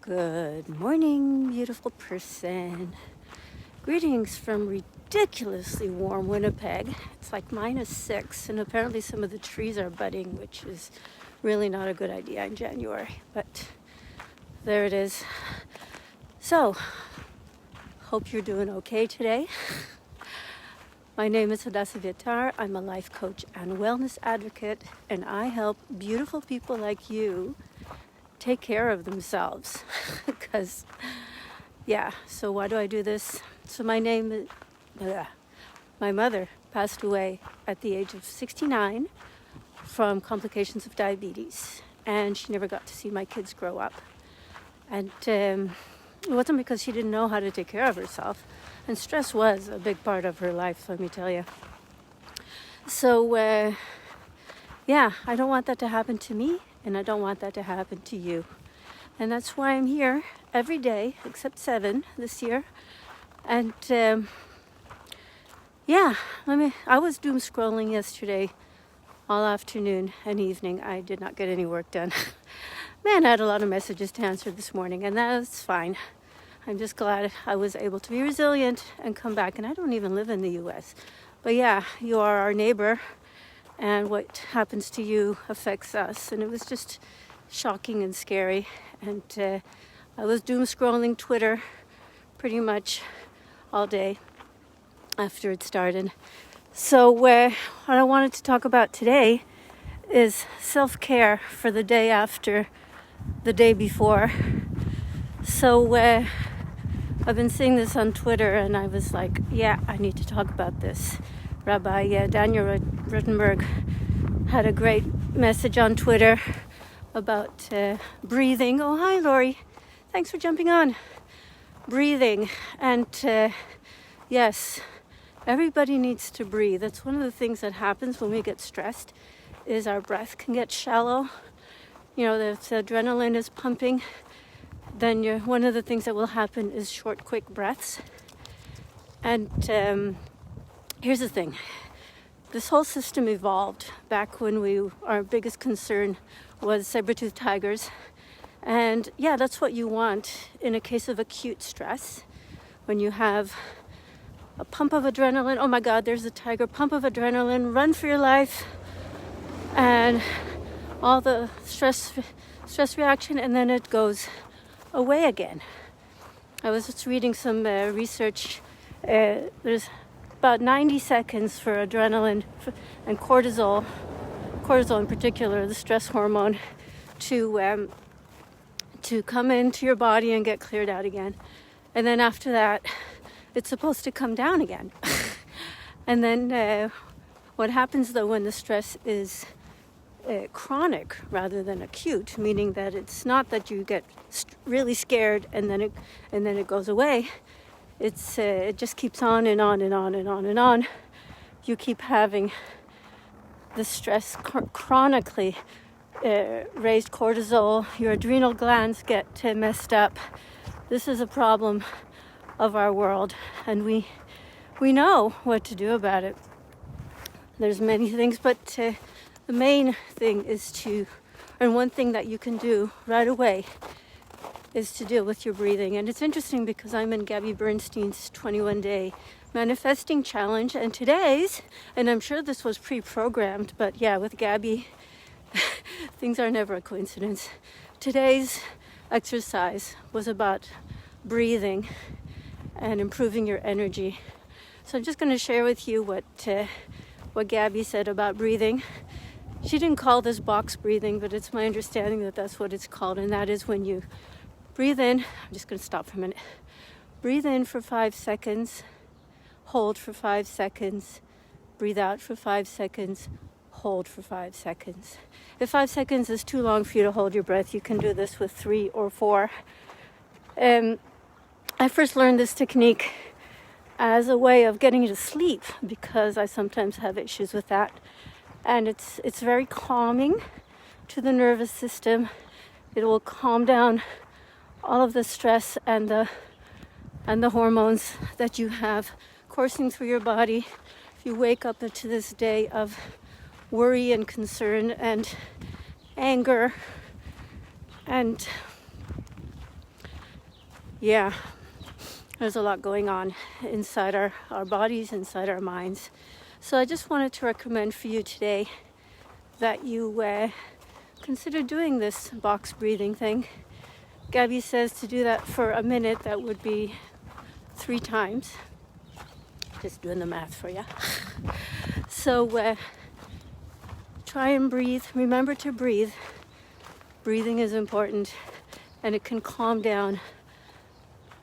Good morning, beautiful person. Greetings from ridiculously warm Winnipeg. It's like -6, and apparently some of the trees are budding, which is really not a good idea in January. But there it is. So, hope you're doing okay today. My name is Hadassah Vitar. I'm a life coach and wellness advocate, and I help beautiful people like you take care of themselves. Because, so why do I do this? So my mother passed away at the age of 69 from complications of diabetes, and she never got to see my kids grow up. And it wasn't because she didn't know how to take care of herself, and stress was a big part of her life, let me tell you. So, I don't want that to happen to me, and I don't want that to happen to you. And that's why I'm here every day, except 7 this year. And I was doom scrolling yesterday all afternoon and evening. I did not get any work done. Man, I had a lot of messages to answer this morning, and that's fine. I'm just glad I was able to be resilient and come back. And I don't even live in the U.S. But you are our neighbor, and what happens to you affects us. And it was just shocking and scary. And I was doom scrolling Twitter pretty much all day after it started. So what I wanted to talk about today is self-care for the day after the day before. So I've been seeing this on Twitter, and I was like, I need to talk about this. Rabbi Daniel Ruttenberg had a great message on Twitter about breathing. Oh, hi, Lori. Thanks for jumping on. Breathing. And yes, everybody needs to breathe. That's one of the things that happens when we get stressed, is our breath can get shallow. You know, if the adrenaline is pumping, then one of the things that will happen is short, quick breaths. And here's the thing. This whole system evolved back when our biggest concern was saber-toothed tigers. And that's what you want in a case of acute stress. When you have a pump of adrenaline, oh my God, there's a tiger, pump of adrenaline, run for your life, and all the stress reaction, and then it goes away again. I was just reading some research. There's about 90 seconds for adrenaline and cortisol in particular, the stress hormone, to come into your body and get cleared out again. And then after that, it's supposed to come down again. And then what happens though when the stress is chronic rather than acute, meaning that it's not that you get really scared and then it goes away. It just keeps on and on and on and on and on. You keep having the stress chronically, raised cortisol. Your adrenal glands get messed up. This is a problem of our world, and we know what to do about it. There's many things, but the main thing and one thing that you can do right away is to deal with your breathing. And it's interesting because I'm in Gabby Bernstein's 21-day manifesting challenge, and today's, and I'm sure this was pre-programmed, but with Gabby, things are never a coincidence. Today's exercise was about breathing and improving your energy. So I'm just going to share with you what Gabby said about breathing. She didn't call this box breathing, but it's my understanding that that's what it's called, and that is when you breathe in. I'm just going to stop for a minute. Breathe in for 5 seconds, hold for 5 seconds, breathe out for 5 seconds, hold for 5 seconds. If 5 seconds is too long for you to hold your breath, you can do this with 3 or 4. I first learned this technique as a way of getting to sleep because I sometimes have issues with that. And it's very calming to the nervous system. It will calm down all of the stress and the hormones that you have coursing through your body. If you wake up into this day of worry and concern and anger and yeah, there's a lot going on inside our bodies, inside our minds. So I just wanted to recommend for you today that you consider doing this box breathing thing. Gabby says to do that for a minute, that would be 3 times. Just doing the math for you. So try and breathe. Remember to breathe. Breathing is important, and it can calm down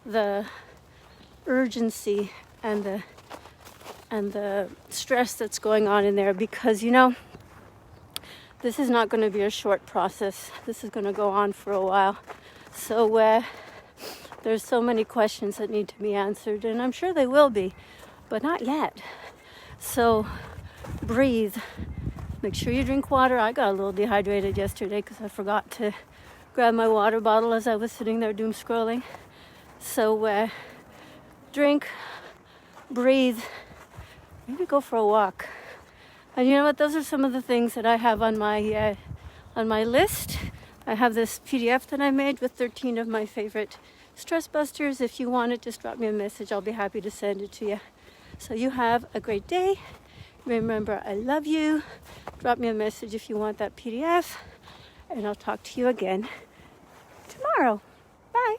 the urgency and the stress that's going on in there, because this is not going to be a short process. This is going to go on for a while. So there's so many questions that need to be answered, and I'm sure they will be, but not yet. So breathe. Make sure you drink water. I got a little dehydrated yesterday because I forgot to grab my water bottle as I was sitting there doom scrolling. So drink, breathe, maybe go for a walk. And you know what? Those are some of the things that I have on my list. I have this PDF that I made with 13 of my favorite stress busters. If you want it, just drop me a message. I'll be happy to send it to you. So you have a great day. Remember, I love you. Drop me a message if you want that PDF. And I'll talk to you again tomorrow. Bye.